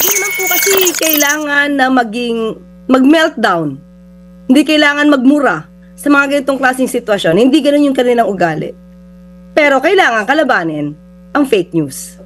Hindi naman po kasi kailangan na mag-meltdown. Hindi kailangan magmura sa mga ganitong klaseng sitwasyon. Hindi ganun yung kanilang ugali. Pero kailangan kalabanin ang fake news.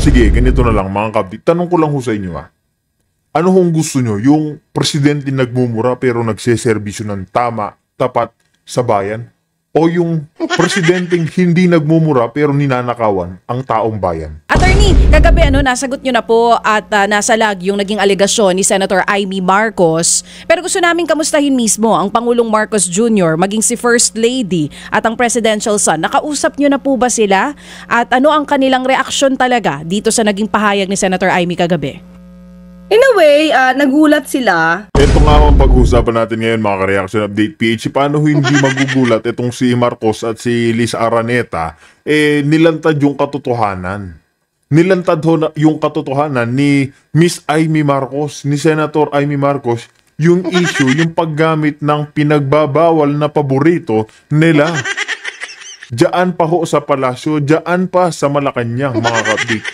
Sige, ganito na lang mga kabdi. Tanong ko lang ho sa inyo Ano hong gusto nyo? Yung presidente nagmumura pero nagseserbisyo ng tama, tapat sa bayan? O yung presidenteng hindi nagmumura pero ninanakawan ang taong bayan? Attorney, kagabi nasagot nyo na po at nasa lag yung naging alegasyon ni Senator Amy Marcos. Pero gusto namin kamustahin mismo ang Pangulong Marcos Jr., maging si First Lady at ang presidential son. Nakausap nyo na po ba sila? At ano ang kanilang reaksyon talaga dito sa naging pahayag ni Senator Amy kagabi? In a way, nagulat sila. Ito nga ang pag-uusapan natin ngayon mga ka-reaction update PH. Paano hindi magugulat itong si Marcos at si Liz Araneta nilantad yung katotohanan. Nilantad ho yung katotohanan ni Miss Amy Marcos, ni Senator Amy Marcos, yung issue, yung paggamit ng pinagbabawal na paborito nila. Diyan pa ho sa palasyo, diyan pa sa Malacanang mga ka-update.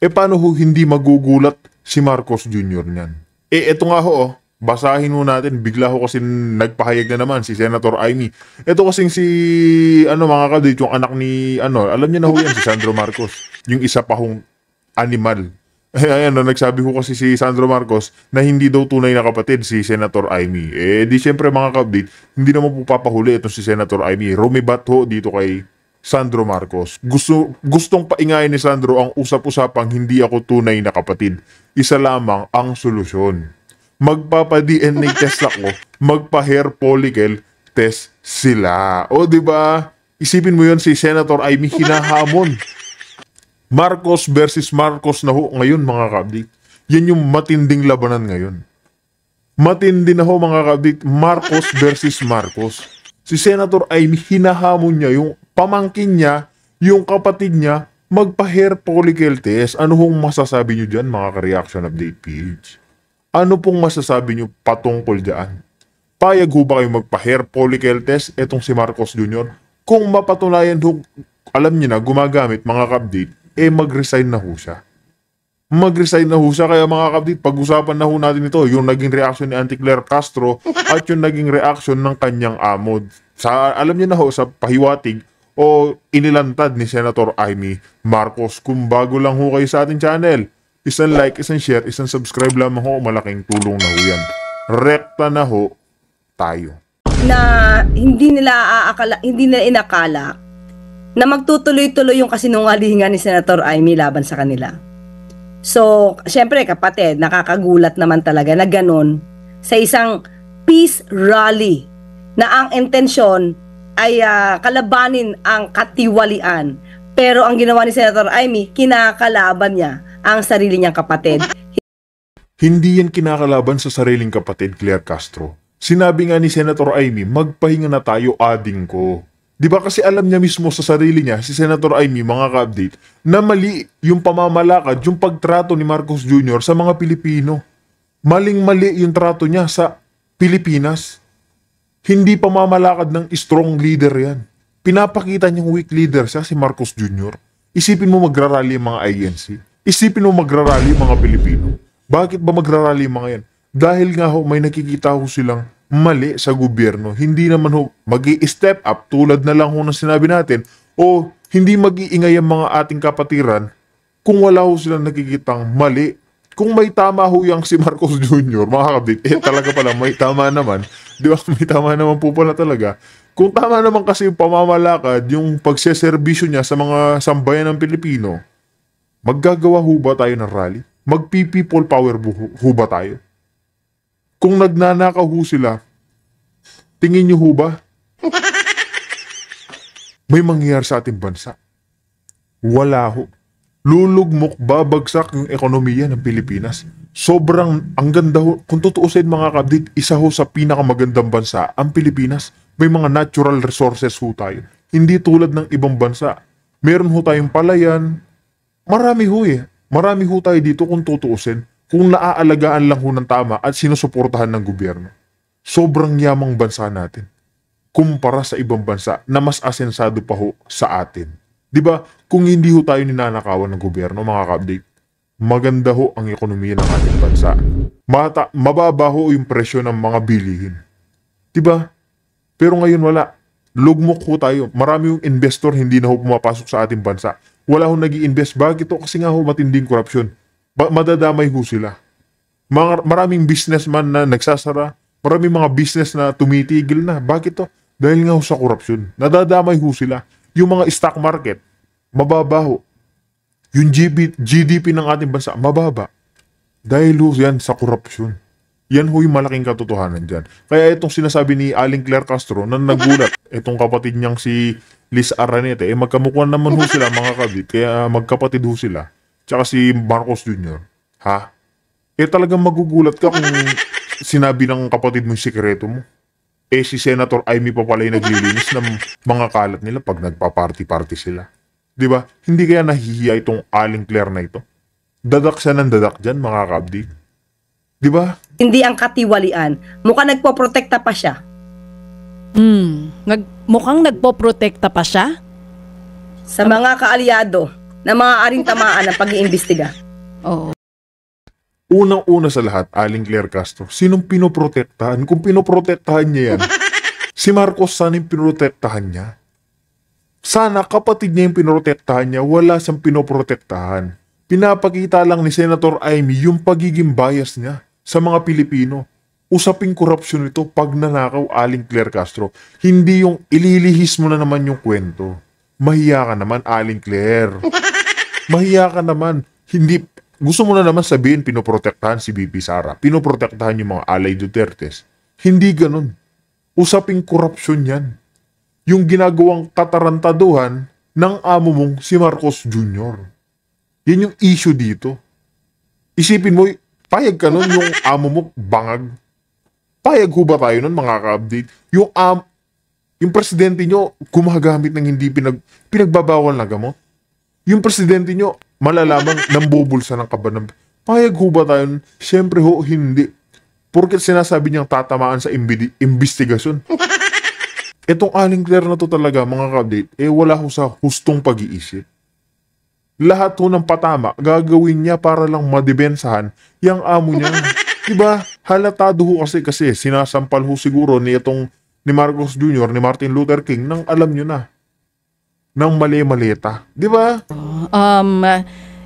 Paano ho hindi magugulat si Marcos Jr. niyan? Eto nga ho, basahin mo natin. Bigla ho kasi nagpahayag na naman si Senator Amy. Ito kasing si, mga kadit, yung anak ni, alam niyo na ho yan, si Sandro Marcos. Yung isa pa hong animal. Nagsabi ho kasi si Sandro Marcos na hindi daw tunay na kapatid si Senator Amy. Di syempre mga kabit, hindi naman po papahuli ito si Senator Amy. Rumibat ho dito kay Sandro Marcos. Gustong paingayin ni Sandro ang usap-usapang hindi ako tunay na kapatid. Isa lamang ang solusyon. Magpapa-DNA test ako, magpa-hair follicle test sila. O di ba? Isipin mo yon, si Senator Amy hinahamon. Marcos versus Marcos na ho ngayon mga kabdik. Yan yung matinding labanan ngayon. Matindi na ho mga kabdik, Marcos versus Marcos. Si Senator Amy hinahamon niya yung pamangkin niya, yung kapatid niya, magpa-hair follicle test. Ano hong masasabi nyo dyan mga ka-reaction update page? Ano pong masasabi nyo patungkol dyan? Payag ho ba kayo magpa-hair follicle test etong si Marcos Jr.? Kung mapatunayan ho, alam niyo na, gumagamit mga ka-update, mag-resign na ho siya. Mag-resign na ho siya. Kaya mga ka-update, pag-usapan na ho natin ito, yung naging reaction ni Auntie Claire Castro at yung naging reaction ng kanyang amo. Alam niyo na ho, sa pahiwatig o inilantad ni Senator Amy Marcos. Kung bago lang ho kayo sa ating channel, isang like, isang share, isang subscribe lamang ho, malaking tulong na ho yan. Rekta na ho tayo. Na hindi nila inakala na magtutuloy-tuloy yung kasinungalingan ni Senator Amy laban sa kanila. So, syempre kapatid, nakakagulat naman talaga na ganun sa isang peace rally na ang intensyon ay kalabanin ang katiwalian. Pero ang ginawa ni Senator Amy, kinakalaban niya ang sarili niyang kapatid. Hindi yan kinakalaban sa sariling kapatid, Claire Castro. Sinabi nga ni Senator Amy, magpahinga na tayo, ading ko. Di ba kasi alam niya mismo sa sarili niya, si Senator Amy, mga ka-update, na mali yung pamamalakad, yung pagtrato ni Marcos Jr. sa mga Pilipino. Maling-mali yung trato niya sa Pilipinas. Hindi pamamalakad ng strong leader yan. Pinapakita niyang weak leader siya, si Marcos Jr. Isipin mo magrarally ang mga INC. Isipin mo magrarally ang mga Pilipino. Bakit ba magrarally ang mga yan? Dahil nga ho, may nakikita ho silang mali sa gobyerno. Hindi naman ho mag-i-step up tulad na lang ho ng sinabi natin o hindi mag-iingay ang mga ating kapatiran kung wala ho silang nakikitang mali. Kung may tama ho yung si Marcos Jr., mga kabit, talaga pala may tama naman. Di ba? May tama naman po pala talaga. Kung tama naman kasi yung pamamalakad, yung pagseserbisyo niya sa mga sambayan ng Pilipino, maggagawa ho ba tayo ng rally? Mag-people power ho ba tayo? Kung nagnanakaw ho sila, tingin nyo ho ba may mangyayari sa ating bansa? Wala ho. Lulugmok, babagsak yung ekonomiya ng Pilipinas. Sobrang, ang ganda ho. Kung tutuusin mga kabdit, isa ho sa pinakamagandang bansa, ang Pilipinas. May mga natural resources ho tayo. Hindi tulad ng ibang bansa. Meron ho tayong palayan. Marami ho eh. Marami ho tayo dito kung tutuusin. Kung naaalagaan lang ho ng tama at sinusuportahan ng gobyerno. Sobrang yamang bansa natin. Kumpara sa ibang bansa na mas asensado pa ho sa atin. Diba? Kung hindi ho tayo ninanakawan ng gobyerno, mga ka-update, maganda ho ang ekonomiya ng ating bansa. Mababa ho yung presyo ng mga bilihin. Diba? Pero ngayon wala. Lugmok ho tayo. Marami yung investor hindi na ho pumapasok sa ating bansa. Wala ho nag-i-invest. Bakit ho? Kasi nga ho matinding korupsyon. Madadamay ho sila. Maraming businessman na nagsasara. Maraming mga business na tumitigil na. Bakit to? Dahil nga ho sa korupsyon. Nadadamay ho sila. Yung mga stock market, mababa ho. Yung GDP ng ating bansa, mababa. Dahil ho yan sa korupsyon. Yan ho yung malaking katotohanan dyan. Kaya itong sinasabi ni Aling Claire Castro na nagulat, itong kapatid niyang si Liz Araneta, magkamukha naman ho sila mga kabit, kaya magkapatid ho sila. Tsaka si Marcos Jr. Ha? Talagang magugulat ka kung sinabi ng kapatid mo yung sikreto mo. Si Senator Amy pa pala yung naglilinis ng mga kalat nila pag nagpa-party-party sila. Diba? Hindi kaya nahihiya itong Aling Claire na ito? Dadak siya ng dadak dyan, mga kabdi. Diba? Hindi ang katiwalian. Mukhang nagpoprotekta pa siya. Mukhang nagpoprotekta pa siya? Sa mga kaalyado na maaaring tamaan ng pag-iimbestiga. Oo. Unang-una sa lahat, Aling Claire Castro, sinong pinoprotektahan? Kung pinoprotektahan niya yan, si Marcos sana yung pinoprotektahan niya. Sana kapatid niya yung pinoprotektahan niya, wala siyang pinoprotektahan. Pinapakita lang ni Senator Amy yung pagiging bias niya sa mga Pilipino. Usaping korupsyon ito, pagnanakaw, Aling Claire Castro. Hindi yung ililihis mo na naman yung kwento. Mahiya ka naman, Aling Claire. Mahiya ka naman. Hindi, gusto mo na naman sabihin pinoprotektahan si BP Sara. Pinoprotektahan yung mga alay Dutertes. Hindi ganun. Usaping korupsyon yan. Yung ginagawang katarantaduhan ng amo mong si Marcos Jr. Yan yung issue dito. Isipin mo, payag ka nun yung amo mo bangag. Payag ho ba tayo nun, mga ka-update? Yung presidente nyo gumagamit ng hindi pinagbabawal na gamot. Yung presidente nyo malalaman nambubulsa ng kaban. Payag ho ba tayo nun? Siyempre ho, hindi. Porket sinasabi niyang tatamaan sa investigasyon. Itong Aling Claire na to talaga, mga ka-update, wala ho sa hustong pag-iisip. Lahat ho ng patama, gagawin niya para lang madibensahan yung amo niya. Diba? Halatado ho kasi sinasampal ho siguro ni Marcos Jr., ni Martin Luther King, nang alam nyo na. Nang mali-maleta. Diba?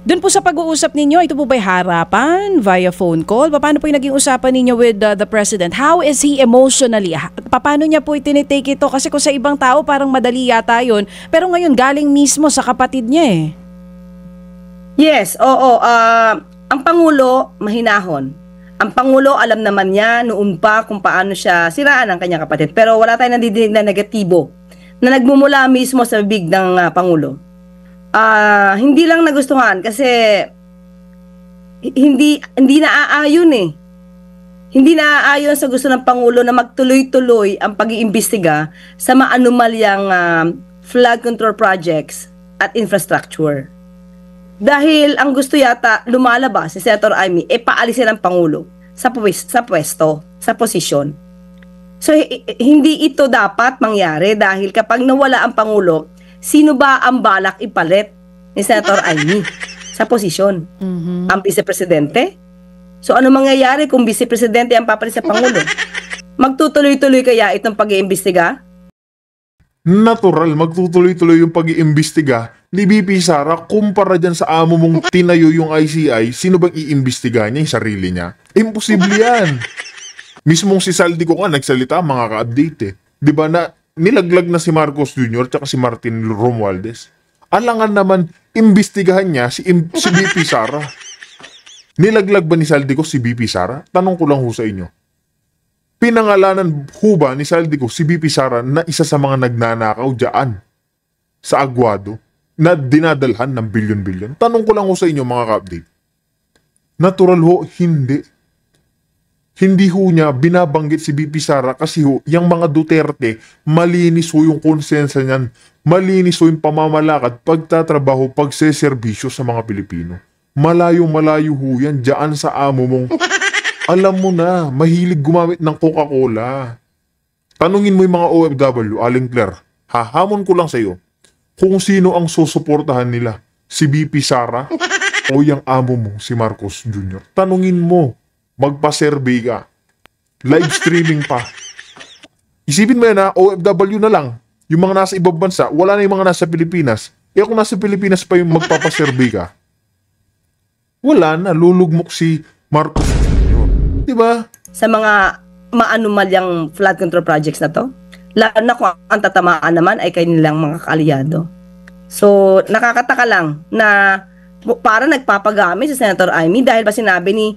Doon po sa pag-uusap ninyo, ito po ba'y harapan via phone call? Paano po yung naging usapan ninyo with the President? How is he emotionally? Paano niya po itinitake ito? Kasi kung sa ibang tao, parang madali yata yun. Pero ngayon, galing mismo sa kapatid niya eh. Yes, oo. Ang Pangulo, mahinahon. Ang Pangulo, alam naman niya noon pa kung paano siya siraan ang kanyang kapatid. Pero wala tayong nandidinig na negatibo na nagmumula mismo sa bibig ng Pangulo. Hindi lang nagustuhan kasi hindi naaayon eh. Hindi naaayon sa gusto ng Pangulo na magtuloy-tuloy ang pag-iimbestiga sa maanumalyang flood control projects at infrastructure. Dahil ang gusto yata lumalabas si Senator Amy, paalisin ang Pangulo sa pwesto, sa posisyon. So, hindi ito dapat mangyari dahil kapag nawala ang Pangulo, sino ba ang balak ipalit ni Senator Amy sa posisyon? Ang Vice-Presidente? So, ano mangyayari kung Vice-Presidente ang papalit sa Pangulo? Magtutuloy-tuloy kaya itong pag-iimbestiga? Natural, magtutuloy-tuloy yung pag-iimbestiga ni BP Sara kumpara dyan sa amo mong tinayo yung ICI. Sino bang iimbestiga niya? Yung sarili niya? Imposible yan. Mismong si Saldico nga nagsalita, mga ka-update eh. Diba na nilaglag na si Marcos Jr. tsaka si Martin Romualdez. Alangan naman, imbestigahan niya si BP Sara. Nilaglag ba ni Saldico si BP Sara? Tanong ko lang ho sa inyo. Pinangalanan ho ba ni Saldico si BP Sara na isa sa mga nagnanakaw dyan sa Aguado na dinadalhan ng bilyon-bilyon? Tanong ko lang ho sa inyo, mga ka-update. Natural ho, hindi. Hindi ho niya binabanggit si BP Sara kasi ho, yung mga Duterte, malinis ho yung konsensa niyan. Malinis ho yung pamamalakad, pagtatrabaho, pagseserbisyo sa mga Pilipino. Malayo-malayo ho yan, dyan sa amo mong, alam mo na, mahilig gumamit ng Coca-Cola. Tanungin mo yung mga OFW, Aling Claire, hahamon ko lang sa'yo, kung sino ang susuportahan nila, si BP Sara O yung amo mo, si Marcos Jr., tanungin mo, magpa-survey ka. Live streaming pa. Isipin mo yan ha, OFW na lang. Yung mga nasa ibang bansa, wala na yung mga nasa Pilipinas. Kaya kung nasa Pilipinas pa yung magpapasurvey ka, wala na, lulugmok si Marcos Jr. Diba? Sa mga maanumalyang flood control projects na to, lalo na kung ang tatamaan naman ay kanilang mga kaalyado. So, nakakataka lang na para nagpapagamit si Senator Amy dahil ba sinabi ni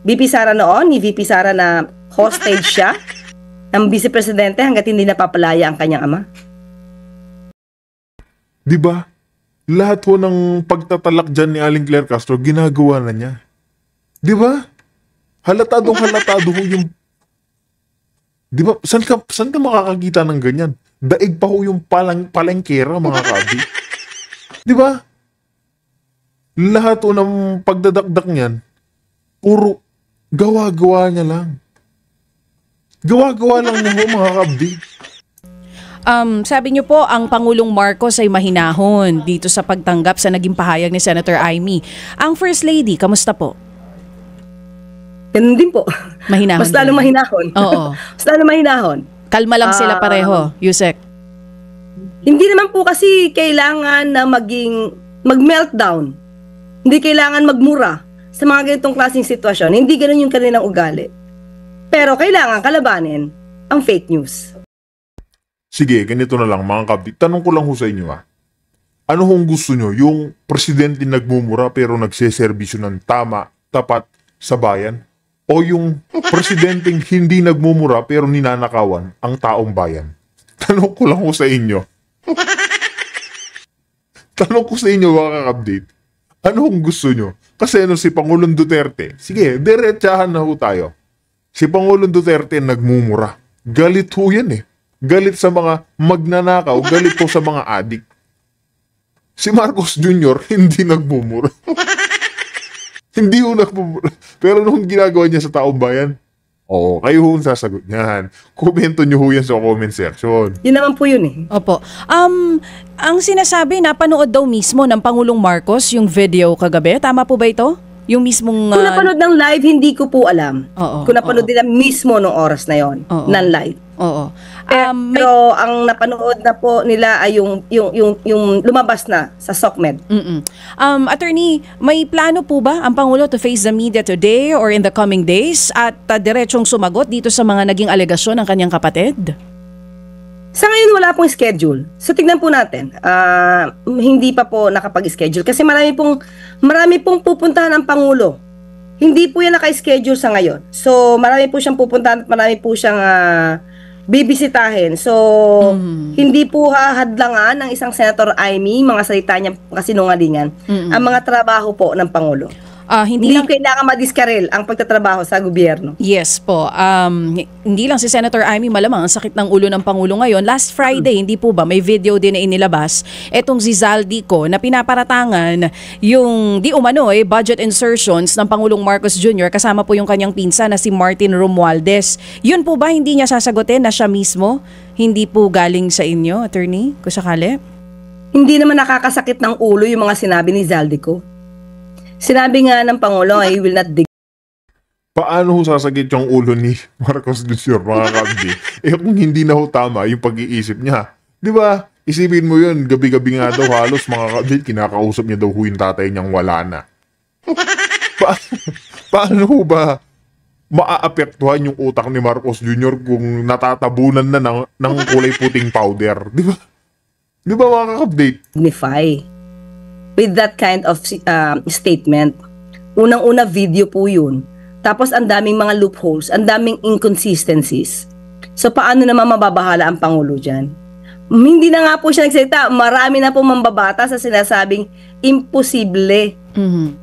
VP Sara noon, ni VP Sara na hostage siya ng Vice Presidente hanggat hindi napapalaya ang kanyang ama? Diba? Lahat ho ng pagtatalak dyan ni Aling Claire Castro, ginagawa na niya. Diba? Halatado ho yung... Diba? Saan ka makakakita ng ganyan? Daig pa ho yung palengkera, mga kabi. Diba? Lahat ho ng pagdadakdak niyan, puro gawa-gawa niya lang. Gawa-gawa lang niya ho, mga kabdi. Sabi niyo po, ang Pangulong Marcos ay mahinahon dito sa pagtanggap sa naging pahayag ni Senator Amy. Ang First Lady, kamusta po? Ganun din po. Mahinahon. Mas lalo mahinahon. Oo. Mas lalo mahinahon. Kalma lang sila pareho, Yusek. Hindi naman po kasi kailangan na mag-meltdown. Hindi kailangan magmura sa mga ganitong klaseng sitwasyon. Hindi ganun yung kanilang ugali. Pero kailangan kalabanin ang fake news. Sige, ganito na lang mga kabdi. Tanong ko lang ho sa inyo Ano hong gusto nyo? Yung presidente nagmumura pero nagseserbisyo ng tama, tapat sa bayan? O yung presidenteng hindi nagmumura pero ninanakawan ang taong bayan? Tanong ko lang ho sa inyo. Tanong ko sa inyo mga kabdi. Ano hong gusto nyo? Kasi si Pangulong Duterte, sige, diretsahan na ho tayo. Si Pangulong Duterte nagmumura. Galit ho yan Galit sa mga magnanakaw, galit po sa mga adik. Si Marcos Jr. hindi nagmumura. Hindi ho nagmumura. Pero nung ginagawa niya sa taong bayan, oo, kayo ho sasagot niyan. Komento niyo ho yan sa comment section. Yun naman po yun Opo. Ang sinasabi, napanood daw mismo ng Pangulong Marcos yung video kagabi. Tama po ba ito? Yung mismong... Kung napanood ng live, hindi ko po alam. Oo, Kung napanood nila mismo noong oras na yon, ng live. Oo. Pero ang napanood na po nila ay yung lumabas na sa SOCMED. Attorney, may plano po ba ang Pangulo to face the media today or in the coming days at diretsong sumagot dito sa mga naging alegasyon ng kanyang kapatid? Sa ngayon wala pong schedule. So tignan po natin. Hindi pa po nakapag-schedule kasi marami pong pupuntahan ang Pangulo. Hindi po yan naka-schedule sa ngayon. So marami po siyang pupuntahan at marami po siyang bibisitahin. So hindi po hahadlangan ng isang Senator Amy, mga salita niya kasinungalingan, ang mga trabaho po ng Pangulo. Hindi kailangan madiskarel ang pagtatrabaho sa gobyerno. Yes po. Hindi lang si Senator Amy, malamang ang sakit ng ulo ng Pangulo ngayon. Last Friday, hindi po ba, may video din na inilabas etong si Zaldico na pinaparatangan yung di umano budget insertions ng Pangulong Marcos Jr. kasama po yung kanyang pinsan na si Martin Romualdez. Yun po ba hindi niya sasagutin na siya mismo? Hindi po galing sa inyo, attorney, kung sakali? Hindi naman nakakasakit ng ulo yung mga sinabi ni Zaldico. Sinabi nga ng Pangulo, I will not dig. Paano ho sasagit yung ulo ni Marcos Jr., mga kabdi? Kung hindi na ho tama yung pag-iisip niya. Di ba? Isipin mo yun, gabi-gabi nga daw halos mga kabdi, kinakausap niya daw ho yung tatay niyang wala na. Paano ho ba maaapektuhan yung utak ni Marcos Jr. kung natatabunan na ng kulay puting powder? Di ba? Di ba mga kakabdate? Signify with that kind of statement. Unang-una video po yun. Tapos ang daming mga loopholes, ang daming inconsistencies. So paano naman mababahala ang Pangulo dyan? Hindi na nga po siya nagsalita. Marami na po mambabata sa sinasabing imposible.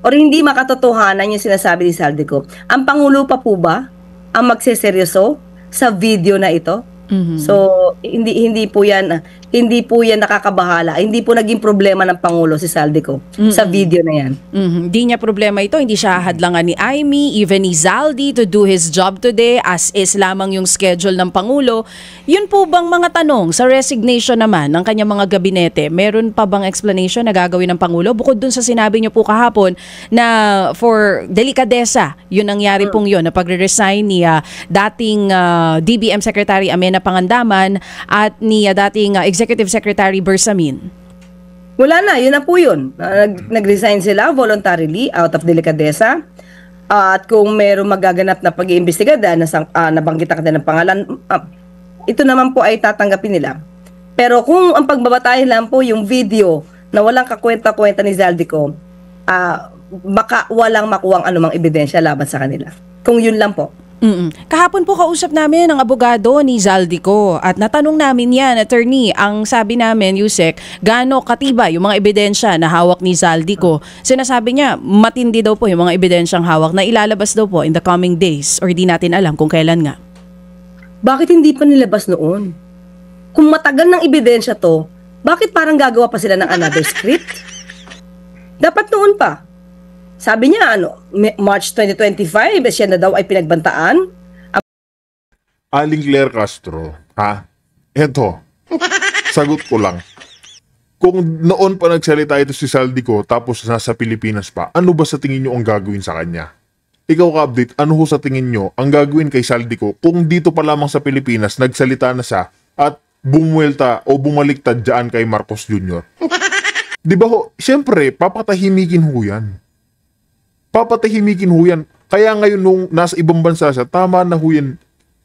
Or hindi makatotohanan yung sinasabi ni Zaldico. Ang Pangulo pa po ba ang magseseryoso sa video na ito? So hindi po yan nakakabahala. Hindi po naging problema ng Pangulo si Saldico sa video na yan. Hindi niya problema ito, hindi siya hadlangan ni Amy, even ni Zaldi to do his job today as is lamang yung schedule ng Pangulo. Yun po bang mga tanong sa resignation naman ng kanyang mga gabinete, meron pa bang explanation na gagawin ng Pangulo? Bukod dun sa sinabi niyo po kahapon na for delikadesa, yun nangyari pong yun, na pagre-resign ni dating DBM Secretary Amena Pangandaman at ni dating Executive Secretary Bersamin. Wala na, yun na po yun. Nag-resign sila voluntarily out of delikadesa. At kung meron magaganap na pag-iimbestiga dahil nabanggit ka ng pangalan, ito naman po ay tatanggapin nila. Pero kung ang pagbabatayan lang po yung video na walang kakwenta-kwenta ni Zaldico, baka walang makuwang anumang ebidensya laban sa kanila. Kung yun lang po. Kahapon po kausap namin ang abogado ni Zaldico at natanong namin yan, attorney, ang sabi namin, Yusek, gaano katibay yung mga ebidensya na hawak ni Zaldico. Sinasabi niya, matindi daw po yung mga ebidensyang hawak na ilalabas daw po in the coming days or di natin alam kung kailan nga. Bakit hindi pa nilabas noon? Kung matagal ng ebidensya to, bakit parang gagawa pa sila ng another script? Dapat noon pa. Sabi niya, March 2025, siya na daw ay pinagbantaan. Aling Claire Castro, ha? Eto, sagot ko lang. Kung noon pa nagsalita ito si Saldico tapos nasa Pilipinas pa, ano ba sa tingin nyo ang gagawin sa kanya? Ikaw ka-update, ano ho sa tingin nyo ang gagawin kay Saldico kung dito pa lamang sa Pilipinas nagsalita na siya at bumuelta o bumaliktad dyan kay Marcos Jr.? Di ba ho, siyempre, papatahimikin ho yan. Papatahimikin ho yan. Kaya ngayon nung nasa ibang bansa siya, tama na ho yan,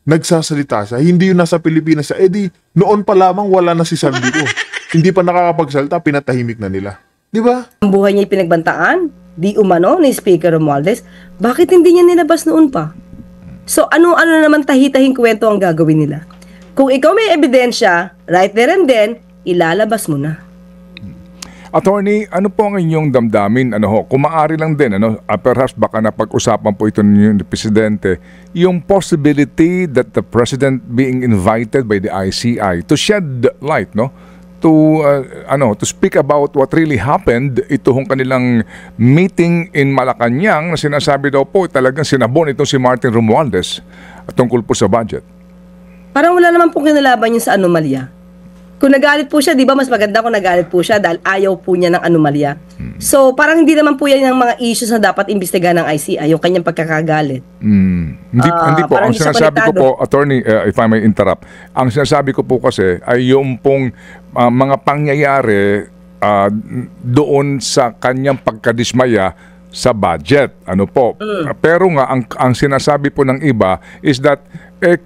nagsasalita siya. Hindi yun nasa Pilipinas siya. Di, noon pa lamang wala na si Saldico. Hindi pa nakakapagsalita, pinatahimik na nila. Di ba? Ang buhay niya pinagbantaan, di umano ni Speaker Romualdez, bakit hindi niya nilabas noon pa? So ano-ano naman tahitahing kwento ang gagawin nila? Kung ikaw may ebidensya, right there and then, ilalabas mo na. Attorney, ano po ang inyong damdamin? Kung maaari lang din, perhaps baka napag-usapan po ito ninyo ng Presidente, yung possibility that the President being invited by the ICI to shed light, to speak about what really happened, ito hong kanilang meeting in Malacanang na sinasabi daw po talagang sinabon itong si Martin Romualdez tungkol po sa budget. Parang wala naman pong kinalaban yun sa anomalya. Kung nagalit po siya, di ba mas maganda kung nagalit po siya dahil ayaw po niya ng anomalya. So parang hindi naman po yan yung mga issues na dapat imbestigahan ng ICI, yung kanyang pagkakagalit. Hindi po. Ang sinasabi ko po, Attorney, if I may interrupt, ang sinasabi ko po kasi ay yung pong mga pangyayari doon sa kanyang pagkadismaya sa budget. Pero nga, ang sinasabi po ng iba is that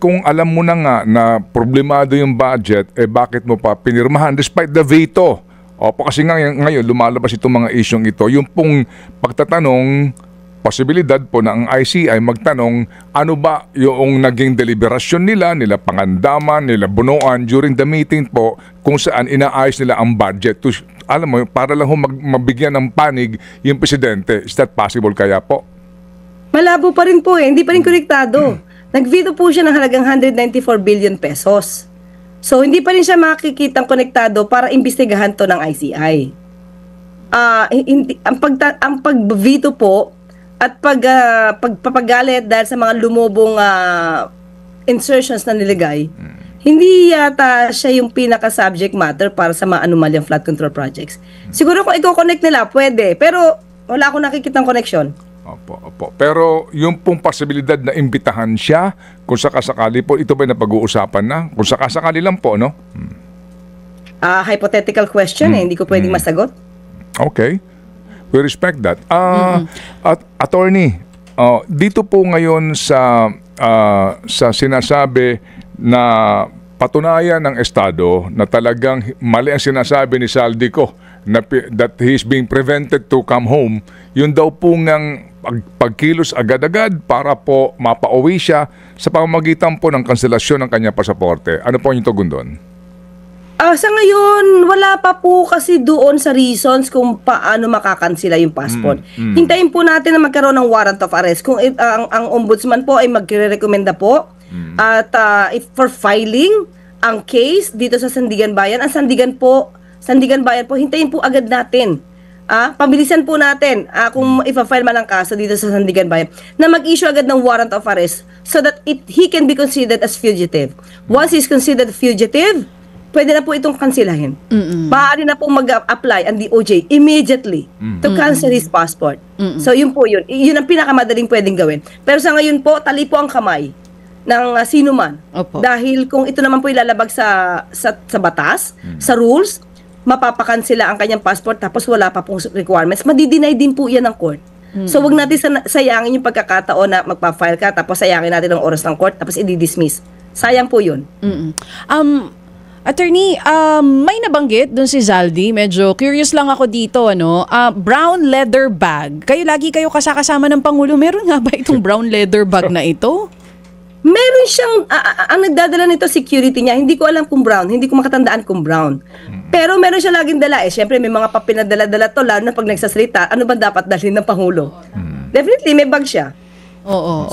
kung alam mo na nga na problemado yung budget, bakit mo pa pinirmahan despite the veto? Kasi ngayon lumalabas itong mga isyong ito. Yung pong pagtatanong, posibilidad po na ang ICI magtanong ano ba yung naging deliberasyon nila Pangandaman, nila Bunuan during the meeting po kung saan inaayos nila ang budget. Alam mo, para lang mabigyan ng panig yung Presidente. Is that possible kaya po? Malabo pa rin po hindi pa rin konektado. Nag-veto po siya ng halagang 194 billion pesos. So, hindi pa rin siya makikitang konektado para imbestigahan to ng ICI. Ang pag-veto po at pagpapagalit dahil sa mga lumubong insertions na nilagay, hindi yata siya yung pinaka-subject matter para sa mga anomalyang flood control projects. Siguro kung i-connect nila, pwede. Pero wala akong nakikitang connection. Opo. Pero yung pong posibilidad na imbitahan siya, kung sakasakali po, ito ba napag-uusapan na? Kung sakasakali lang po, no? Hypothetical question hindi ko pwedeng masagot. Okay. We respect that. Attorney, dito po ngayon sa sinasabi na patunayan ng Estado na talagang mali ang sinasabi ni Saldico that he is being prevented to come home, yun daw po ng pagkilos agad-agad para po mapauwi siya sa pamamagitan po ng kanselasyon ng kanyang pasaporte. Ano po yung tugon doon? Sa ngayon, wala pa po kasi doon sa reasons kung paano makakansela yung passport. Hintayin po natin na magkaroon ng warrant of arrest. Kung ang ombudsman po ay magre-recommenda po at if for filing ang case dito sa Sandigan Bayan. Ang Sandigan Bayan po, hintayin po agad natin. Pabilisan po natin kung ipa-file man ang kaso dito sa Sandigan Bayan na mag-issue agad ng warrant of arrest so that he can be considered as fugitive. Once he's considered fugitive, pwede na po itong kansilahin. Maaari na po mag-apply ang DOJ immediately to cancel his passport. So yun po yun. Yun ang pinakamadaling pwedeng gawin. Pero sa ngayon po, tali po ang kamay ng sino man. Opo. Dahil kung ito naman po ilalabag sa batas, sa rules, mapapakansela ang kanyang passport tapos wala pa pong requirements, madidinay din po yan ng court. So wag natin sayangin yung pagkakataon na magpa-file ka tapos sayangin natin ang oras ng court tapos i-dismiss. Sayang po yun. Attorney, may nabanggit dun si Zaldi. Medyo curious lang ako dito, ano? Brown leather bag. Lagi kayo kasama ng Pangulo. Meron nga ba itong brown leather bag na ito? Meron siyang, ang nagdadala nito security niya, hindi ko alam kung brown, hindi ko makatandaan kung brown. Pero meron siya laging dala Siyempre may mga papinadala-dala to, lalo na pag nagsasalita, ano ba dapat dalhin ng Pangulo? Definitely, may bag siya.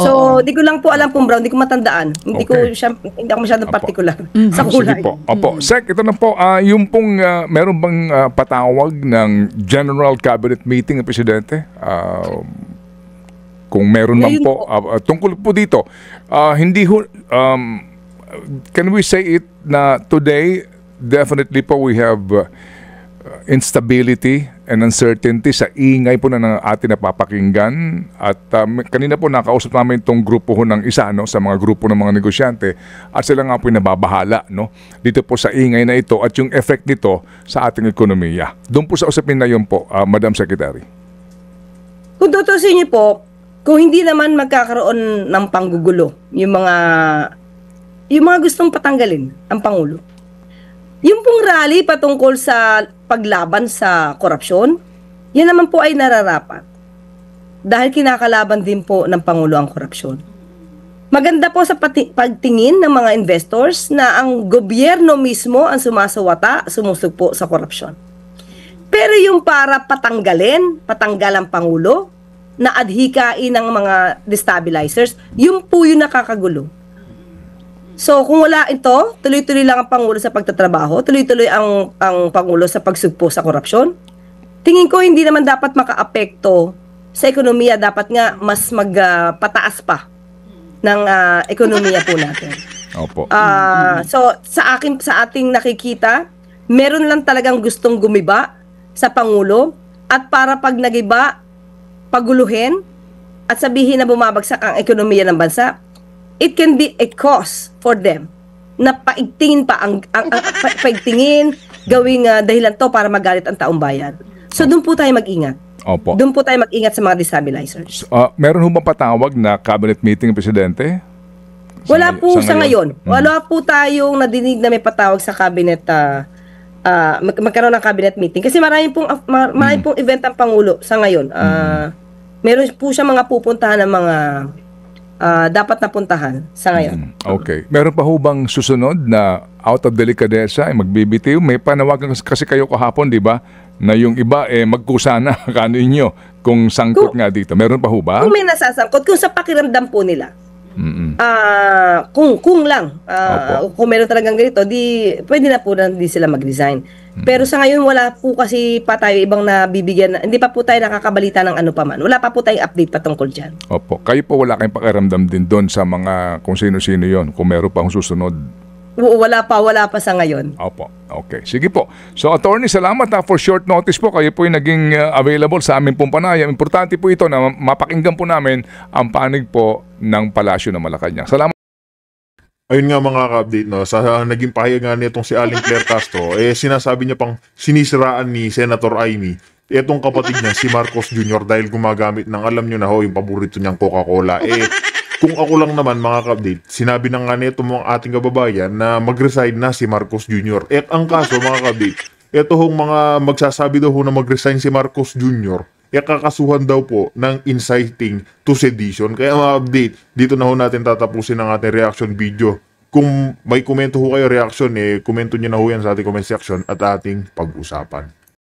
So, di ko lang po alam kung brown, di ko matandaan. Hindi ako masyadong particular sa kulay. Sige po. Opo. Sec, ito na po, yung pong, meron bang patawag ng General Cabinet Meeting ng Presidente? Kung meron man po, tungkol po dito, can we say it na today, definitely po we have instability and uncertainty sa ingay po na ng ating napapakinggan. At kanina po nakausap namin itong grupo ng isa, no, sa mga grupo ng mga negosyante, at sila nga po nababahala, no, dito po sa ingay na ito at yung effect nito sa ating ekonomiya. Doon po sa usapin na yun po, Madam Secretary. Kung tutusin niyo po, kung hindi naman magkakaroon ng panggugulo, yung mga gustong patanggalin ang Pangulo. Yung pong rally patungkol sa paglaban sa korupsyon, yan naman po ay nararapat. Dahil kinakalaban din po ng Pangulo ang korupsyon. Maganda po sa pagtingin ng mga investors na ang gobyerno mismo ang sumusugpo sa korupsyon. Pero yung para patanggal ang Pangulo, na adhikain ng mga destabilizers, yung po yung nakakagulo. So, kung wala ito, tuloy-tuloy lang ang Pangulo sa pagtatrabaho, tuloy-tuloy ang Pangulo sa pagsugpo sa korupsyon, tingin ko hindi naman dapat makaapekto sa ekonomiya, dapat nga mas magpataas pa ng ekonomiya po natin. Opo. So, sa ating nakikita, meron lang talagang gustong gumiba sa Pangulo at para pag nagiba, paguluhin at sabihin na bumabagsak ang ekonomiya ng bansa, it can be a cause for them na paigtingin gawing dahilan to para magalit ang taong bayan. So doon po tayo mag-ingat. Opo. Doon po tayo mag-ingat sa mga destabilizers. Meron ho bang patawag na cabinet meeting ng Presidente? Wala po sa ngayon. Wala po tayong nadinig na may patawag sa cabinet magkaroon ng cabinet meeting. Kasi marami pong event ang Pangulo sa ngayon. Meron po siya mga pupuntahan ng mga dapat napuntahan sa ngayon. Okay. Meron pa ho bang susunod na out of delicadeza ay magbibitiw? May panawagan kasi kayo kahapon, di ba? Na yung iba magkusa na kaninyo kung sangkot nga dito. Meron pa ho ba? Kung may nasasangkot, kung sa pakiramdam po nila. Kung lang kung meron talagang ganito, pwede na po na di sila mag-resign. Pero sa ngayon wala po kasi pa tayo ibang nabibigyan, hindi pa po tayo nakakabalita ng ano pa man. Wala pa po tayong update patungkol dyan. Opo. Kayo po wala kayong pakiramdam din doon sa mga kung sino-sino yon, kung meron pang susunod? Wala pa sa ngayon. Opo. Okay. Sige po. So, Attorney, salamat for short notice po. Kayo po yung naging available sa aming pong panayam. Importante po ito na mapakinggan po namin ang panig po ng Palasyo ng Malacanang. Salamat. Ayun nga mga ka-update, no, sa naging pahayag nga nitong si Aling Claire Castro, sinasabi niya pang sinisiraan ni Senator Amy etong kapatid niya, si Marcos Jr. dahil gumagamit ng, alam nyo na ho, yung paborito niyang Coca-Cola. Kung ako lang naman mga ka-update, sinabi na nga nito mga ating kababayan na mag-resign na si Marcos Jr. Ang kaso mga ka-update, ito hong mga magsasabi daw ho na mag-resign si Marcos Jr., kakasuhan daw po ng inciting to sedition. Kaya mga update, dito na ho natin tatapusin ang ating reaction video. Kung may komento ho kayo, reaction, komento nyo na ho yan sa ating comment section at ating pag-usapan.